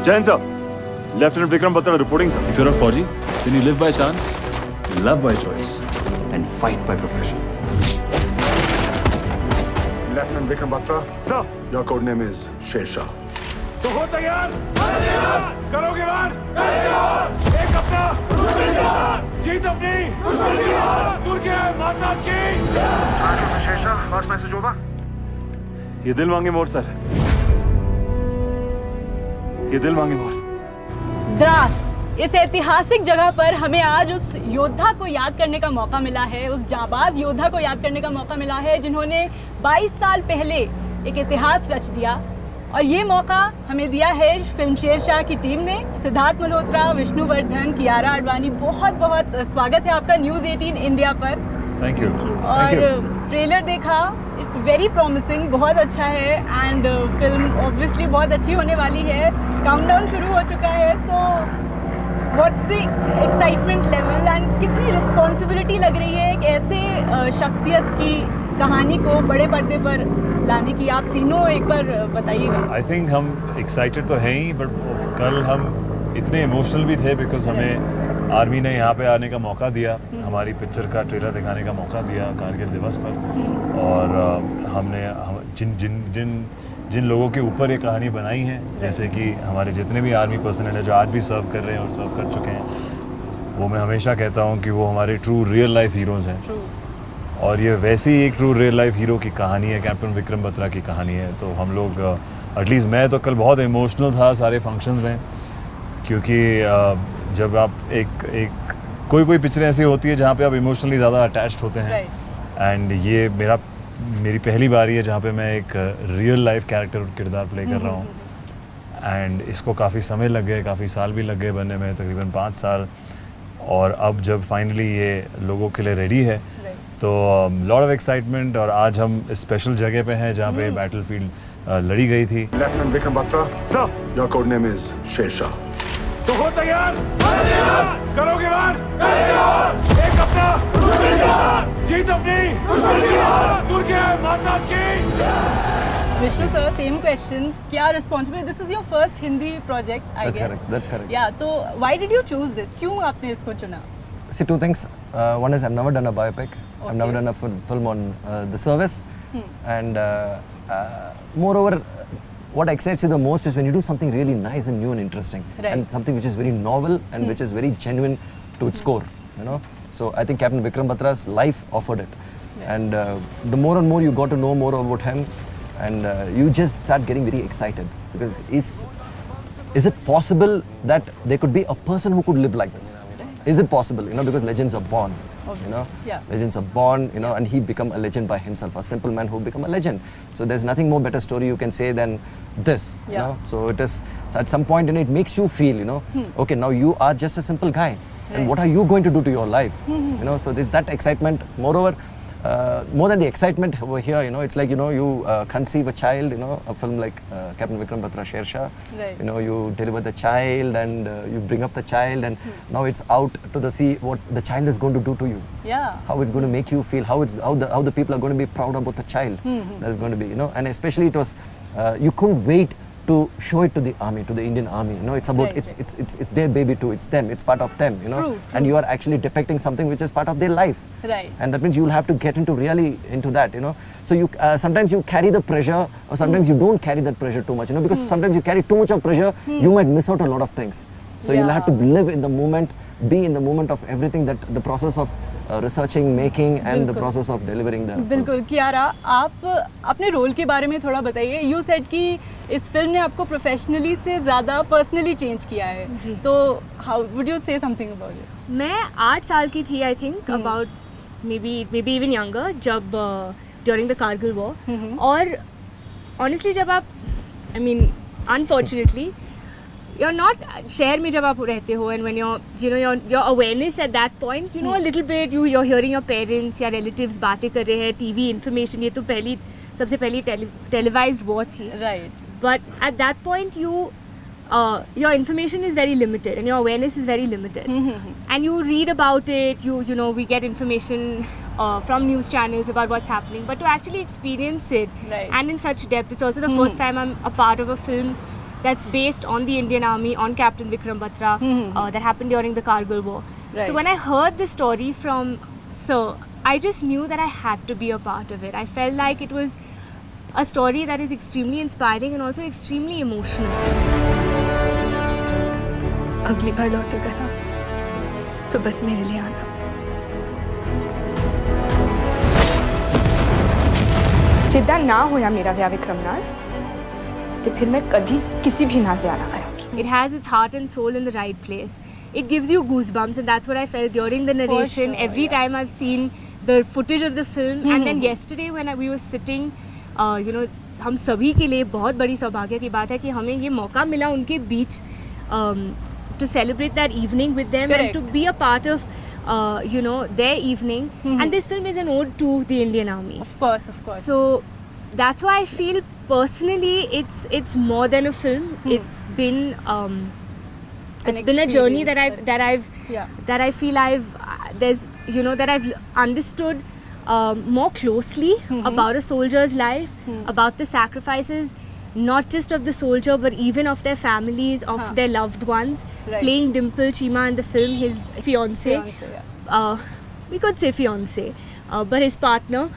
Jain sir, Lieutenant Vikram Batra reporting sir. If you're a Fauji, then you live by chance, love by choice, and fight by profession. Lieutenant Vikram Batra. Sir. Your code name is Sher-Shah. तो हो तैयार? करोगे वार? एक अपना, जीत अपनी, दुर्गे माता की। Sher-Shah, first message over. ये दिल मांगे मोर सर, ये दिल मांगे मोर। द्रास, इस ऐतिहासिक जगह पर हमें आज उस योद्धा को याद करने का मौका मिला है, उस जाबाज योद्धा को याद करने का मौका मिला है जिन्होंने 22 साल पहले एक इतिहास रच दिया। और ये मौका हमें दिया है फिल्म शेरशाह की टीम ने। सिद्धार्थ मल्होत्रा, विष्णुवर्धन, कियारा आडवाणी, बहुत बहुत स्वागत है आपका न्यूज़ 18 इंडिया पर। Thank you. और ट्रेलर देखा, इट्स वेरी प्रॉमिसिंग, बहुत अच्छा है एंड फिल्म ऑब्वियसली बहुत अच्छी होने वाली है। काउंटडाउन शुरू हो चुका है, so what's the excitement level and कितनी रिस्पॉन्सिबिलिटी लग रही है एक ऐसे शख्सियत की कहानी को बड़े पर्दे पर लाने की? आप तीनों एक बार बताइएगा। I think हम excited तो हैं ही, बट कल हम इतने इमोशनल भी थे बिकॉज हमें आर्मी ने यहाँ पे आने का मौका दिया, हमारी पिक्चर का ट्रेलर दिखाने का मौका दिया कारगिल दिवस पर। और हमने जिन लोगों के ऊपर ये कहानी बनाई है, जैसे कि हमारे जितने भी आर्मी पर्सनल हैं जो आज भी सर्व कर रहे हैं और सर्व कर चुके हैं, वो मैं हमेशा कहता हूँ कि वो हमारे ट्रू रियल लाइफ हीरोज़ हैं। और ये वैसी एक ट्रू रियल लाइफ हीरो की कहानी है, कैप्टन विक्रम बत्रा की कहानी है। तो हम लोग एटलीस्ट मैं तो कल बहुत इमोशनल था सारे फंक्शंस में, क्योंकि जब आप कोई पिक्चर ऐसी होती है जहाँ पे आप इमोशनली ज़्यादा अटैच्ड होते हैं, एंड ये मेरी पहली बारी है जहाँ पे मैं एक रियल लाइफ किरदार प्ले कर रहा हूँ। एंड इसको काफ़ी समय लग गए, काफ़ी साल भी लग गए बनने में, तकरीबन 5 साल। और अब जब फाइनली ये लोगों के लिए रेडी है तो लॉट ऑफ एक्साइटमेंट। और आज हम स्पेशल जगह पे हैं जहाँ पे बैटलफील्ड लड़ी गई थी। Lieutenant Vikram Batra. Sir. Your code name is Sher-Shah. तो हो तैयार? करोगे वार? एक अपना, जीत अपनी, दुर्गे माता की। विष्णु सर, सेम क्वेश्चन, क्या responsibility? This is your first Hindi project, I guess. That's correct. या तो why did you choose this? क्यों आपने इसको चुना? See, two things. One is I've never done a biopic. Okay. I've never done a film on the service. And moreover, what excites you the most is when you do something really nice and new and interesting. Right. And something which is very novel and which is very genuine to its core, you know. So I think Captain Vikram Batra's life offered it. Right. And the more and more you got to know more about him, and you just start getting very excited, because is it possible that there could be a person who could live like this? Is it possible? You know, because legends are born. Okay. You know, legends are born. You know, and he become a legend by himself. A simple man who become a legend. So there's nothing more better story you can say than this. Yeah. You know, so it is. So at some point, you know, it makes you feel, you know, okay, now you are just a simple guy, and what are you going to do to your life? You know, so there's that excitement. Moreover, more than the excitement over here, you know, it's like, you know, you conceive a child, you know, a film like Captain Vikram Batra Sher-Shah. Right. You know, you deliver the child and you bring up the child, and now it's out to the sea what the child is going to do to you. Yeah. How it's going to make you feel, how the people are going to be proud about the child. That's going to be, you know, and especially it was, you couldn't wait to show it to the army, to the Indian army. You know, it's about, it's their baby too, it's them, it's part of them, you know. True. And you are actually depicting something which is part of their life. Right. And that means you'll have to get into that, you know. So you sometimes you carry the pressure, or sometimes you don't carry that pressure too much, you know, because sometimes you carry too much of pressure, you might miss out a lot of things. So you'll have to live in the moment, be in the moment of everything, that the process of researching, making, and the process of delivering the film. बिल्कुल। कियारा, आप अपने role के बारे में थोड़ा बताइए। You said कि इस फिल्म ने आपको प्रोफेशनली से ज़्यादा पर्सनली चेंज किया है, तो हाउ वुड यू से समथिंग अबाउट इट? मैं 8 साल की थी, I think, about may be even younger, जब ड्यूरिंग द कारगिल वॉर। और ऑनेस्टली जब आप, I mean unfortunately, you're not शहर में जब आप रहते हो, and when your awareness at that point, you know, a little bit, you're hearing your parents या relatives बातें कर रहे हैं, TV information, ये तो सबसे पहली televised war थी, right? But at that point your information is very limited and your awareness is very limited, and you read about it, you know, we get information from news channels about what's happening, but to actually experience it, right, and in such depth, it's also the first time I'm a part of a film that's based on the Indian Army, on Captain Vikram Batra, that happened during the Kargil War. Right. So when I heard the story from Sir, I just knew that I had to be a part of it. I felt like it was a story that is extremely inspiring and also extremely emotional. अगली बार लौटेगा ना तो बस मेरे लिए आना। जिद्दां ना होया मेरा विआह विक्रम नाल ते फिर मैं कदी किसी भी नाल विआह ना करांगी। It has its heart and soul in the right place. It gives you goosebumps, and that's what I felt during the narration. sure, Every time I've seen the footage of the film, and then yesterday when we were sitting, you know, हम सभी के लिए बहुत बड़ी सौभाग्य की बात है कि हमें ये मौका मिला उनके बीच to celebrate that evening with them and to be a part of you know, their evening. And this film is an ode to the Indian Army. Of course, of course. So that's why I feel personally it's more than a film. It's been it's been a journey that I feel there's, you know, that I've understood more closely about a soldier's life, about the sacrifices, not just of the soldier but even of their families, of their loved ones. Right. Playing Dimple Cheema in the film, his fiance, we could say fiance, but his partner,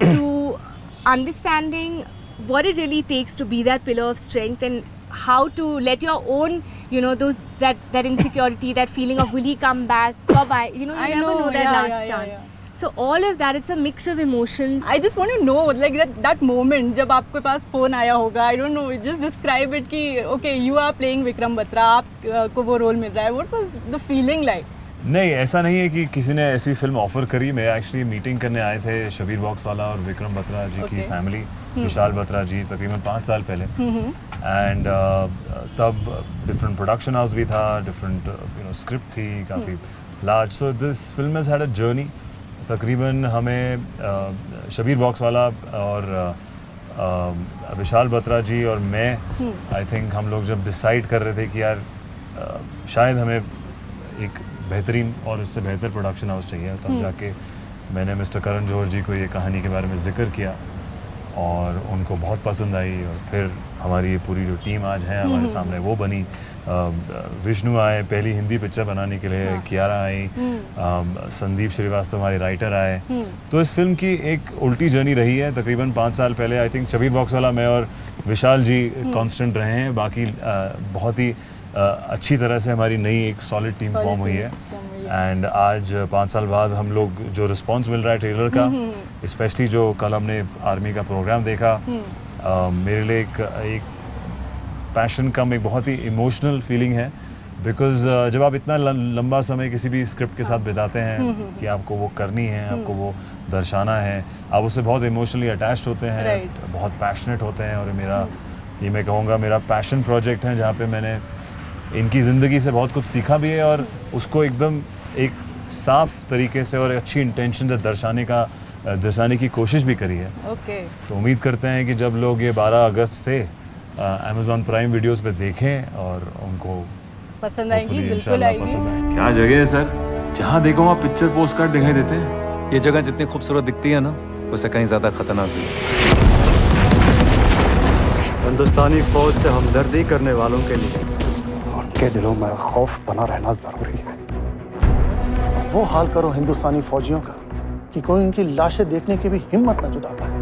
to understanding what it really takes to be that pillar of strength and how to let your own, you know, that insecurity, that feeling of will he come back, bye-bye, you know, you never know that last chance. So all of that, it's a mix of emotions. I just want to know, like that moment जब आपके पास phone आया होगा, I don't know, just describe it कि okay, you are playing Vikram Batra, आपको वो role मिल रहा है. What was the feeling like? नहीं, ऐसा नहीं है कि किसी ने ऐसी फिल्म ऑफर करी. मैं एक्चुअली मीटिंग करने आए थे शबीर बॉक्स वाला और विक्रम बत्रा जी की फैमिली, विशाल बत्रा जी, तकरीबन 5 साल पहले. एंड तब डिफरेंट प्रोडक्शन हाउस भी था, डिफरेंट यू नो स्क्रिप्ट थी, काफ़ी large. So this film has had a journey. तकरीबन हमें शबीर बॉक्स वाला और विशाल बत्रा जी और मैं, आई थिंक हम लोग जब डिसाइड कर रहे थे कि यार शायद हमें एक बेहतरीन और इससे बेहतर प्रोडक्शन हाउस चाहिए, तब जाके मैंने मिस्टर करण जौहर जी को ये कहानी के बारे में ज़िक्र किया और उनको बहुत पसंद आई. और फिर हमारी ये पूरी जो टीम आज है हमारे सामने वो बनी. विष्णु आए पहली हिंदी पिक्चर बनाने के लिए, कियारा आई, संदीप श्रीवास्तव हमारे राइटर आए. तो इस फिल्म की एक उल्टी जर्नी रही है. तकरीबन 5 साल पहले आई थिंक शबीर बॉक्स वाला मैं और विशाल जी कांस्टेंट रहे हैं. बाकी बहुत ही अच्छी तरह से हमारी नई एक सॉलिड टीम फॉर्म हुई है. एंड आज 5 साल बाद हम लोग जो रिस्पांस मिल रहा है ट्रेलर का, स्पेशली जो कल हमने आर्मी का प्रोग्राम देखा, मेरे लिए एक पैशन कम एक बहुत ही इमोशनल फीलिंग है. बिकॉज जब आप इतना लंबा समय किसी भी स्क्रिप्ट के साथ बिताते हैं कि आपको वो करनी है, आपको वो दर्शाना है, आप उससे बहुत इमोशनली अटैच्ड होते हैं, बहुत पैशनेट होते हैं. और मेरा ये मैं कहूँगा मेरा पैशन प्रोजेक्ट है जहाँ पे मैंने इनकी ज़िंदगी से बहुत कुछ सीखा भी है और उसको एकदम एक साफ तरीके से और अच्छी इंटेंशन से दर्शाने की कोशिश भी करी है. तो उम्मीद करते हैं कि जब लोग ये 12 अगस्त से Amazon प्राइम वीडियोस पे देखें और उनको पसंद आएगी, बिल्कुल आएगी. क्या जगह है सर, जहाँ देखो वहाँ पिक्चर पोस्ट कार्ड दिखाई देते हैं. ये जगह जितनी खूबसूरत दिखती है ना, उससे कहीं ज्यादा खतरनाक भी. हिंदुस्तानी फौज से हमदर्दी करने वालों के लिए उनके दिलों में खौफ बना रहना जरूरी है. और वो हाल करो हिंदुस्तानी फौजियों का कि कोई उनकी लाशें देखने की भी हिम्मत न जुटा पाए.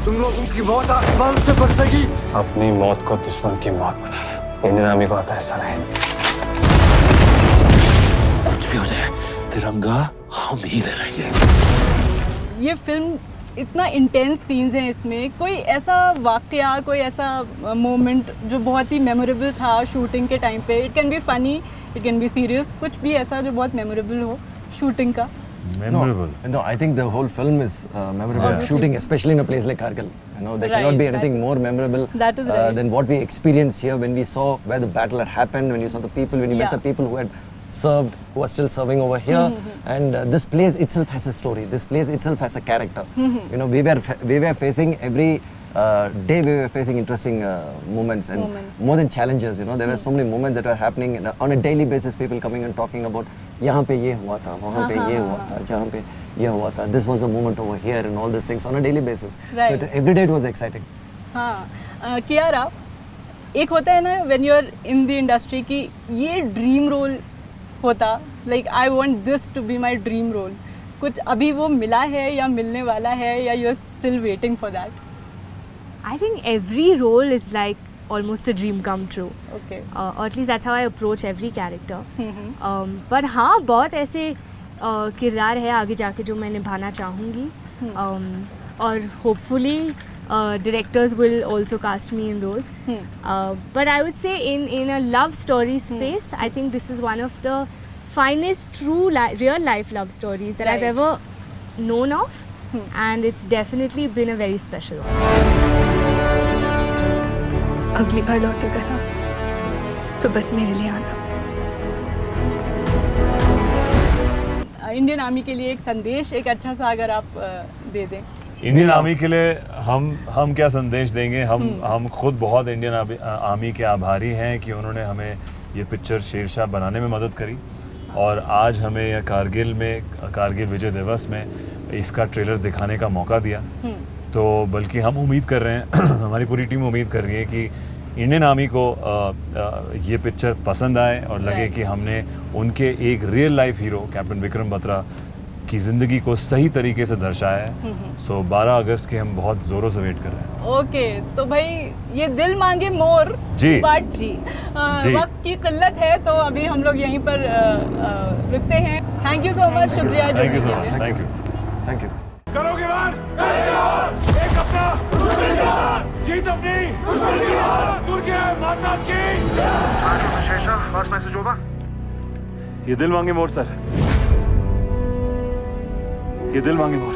तुम लोगों की मौत आसमान से बरसेगी. अपनी मौत को दुश्मन की मौत बना. इंडियन आर्मी को आता ऐसा नहीं. कुछ भी हो जाए, तिरंगा हम ही ले रहे हैं. ये फिल्म इतना इंटेंस सीन्स हैं इसमें. कोई ऐसा वाकया, कोई ऐसा मोमेंट जो बहुत ही मेमोरेबल था शूटिंग के टाइम पे? It can be funny, it can be serious, कुछ भी ऐसा जो बहुत मेमोरेबल हो शूटिंग का. Memorable. No, I think the whole film is memorable. Shooting, especially in a place like Kargil, you know, there cannot be anything more memorable than what we experienced here when we saw where the battle had happened, when you saw the people, when you met the people who had served, who are still serving over here, and this place itself has a story. This place itself has a character. You know, we were facing every day we were facing interesting moments and more than challenges, you know, there were so many moments that were happening on a daily basis. People coming and talking about, यहाँ पे ये हुआ था, वहाँ पे ये हुआ था, जहाँ पे ये हुआ था. This was a moment over here and all these things on a daily basis. Right. So every day it was exciting. हाँ, कियारा, एक होता है ना when you are in the industry कि ये ड्रीम रोल होता, like I want this to be my dream role. कुछ अभी वो मिला है या मिलने वाला है या you are still waiting for that? I think every role is like almost a dream come true. Okay. Or at least that's how I approach every character. But हाँ, बहुत ऐसे किरदार है आगे जाके जो मैं निभाना चाहूँगी. और hopefully directors will also cast me in those. But I would say in a love story space, I think this is one of the finest true real life love stories that I've ever known of. And it's definitely been a very special one. अगली बार लौटेगा ना तो बस मेरे लिए आना. Indian army के लिए एक संदेश, एक अच्छा सा अगर आप दे दें. इंडियन आर्मी के लिए हम क्या संदेश देंगे. हम खुद बहुत इंडियन आर्मी के आभारी हैं कि उन्होंने हमें ये पिक्चर शेरशाह बनाने में मदद करी और आज हमें यह कारगिल विजय दिवस में इसका ट्रेलर दिखाने का मौका दिया. तो बल्कि हम उम्मीद कर रहे हैं हमारी पूरी टीम उम्मीद कर रही है कि इंडियन आर्मी को ये पिक्चर पसंद आए और लगे कि हमने उनके एक real life hero captain Vikram Batra की ज़िंदगी को सही तरीके से दर्शाया है. सो 12 अगस्त के हम बहुत ज़ोरों से वेट कर रहे हैं. ओके, तो भाई ये दिल मांगे मोर जी, बट वक्त की किल्लत है तो अभी हम लोग यहीं पर रुकते हैं. थैंक यू सो मच, शुक्रिया. Thank you so much. Thank you. करोगे वार, एक अपना, जीत अपनी, दुर्गे माता की. शेरशाह, पास मैसेज होगा. ये दिल मांगे मोर सर, ये दिल मांगे मोर.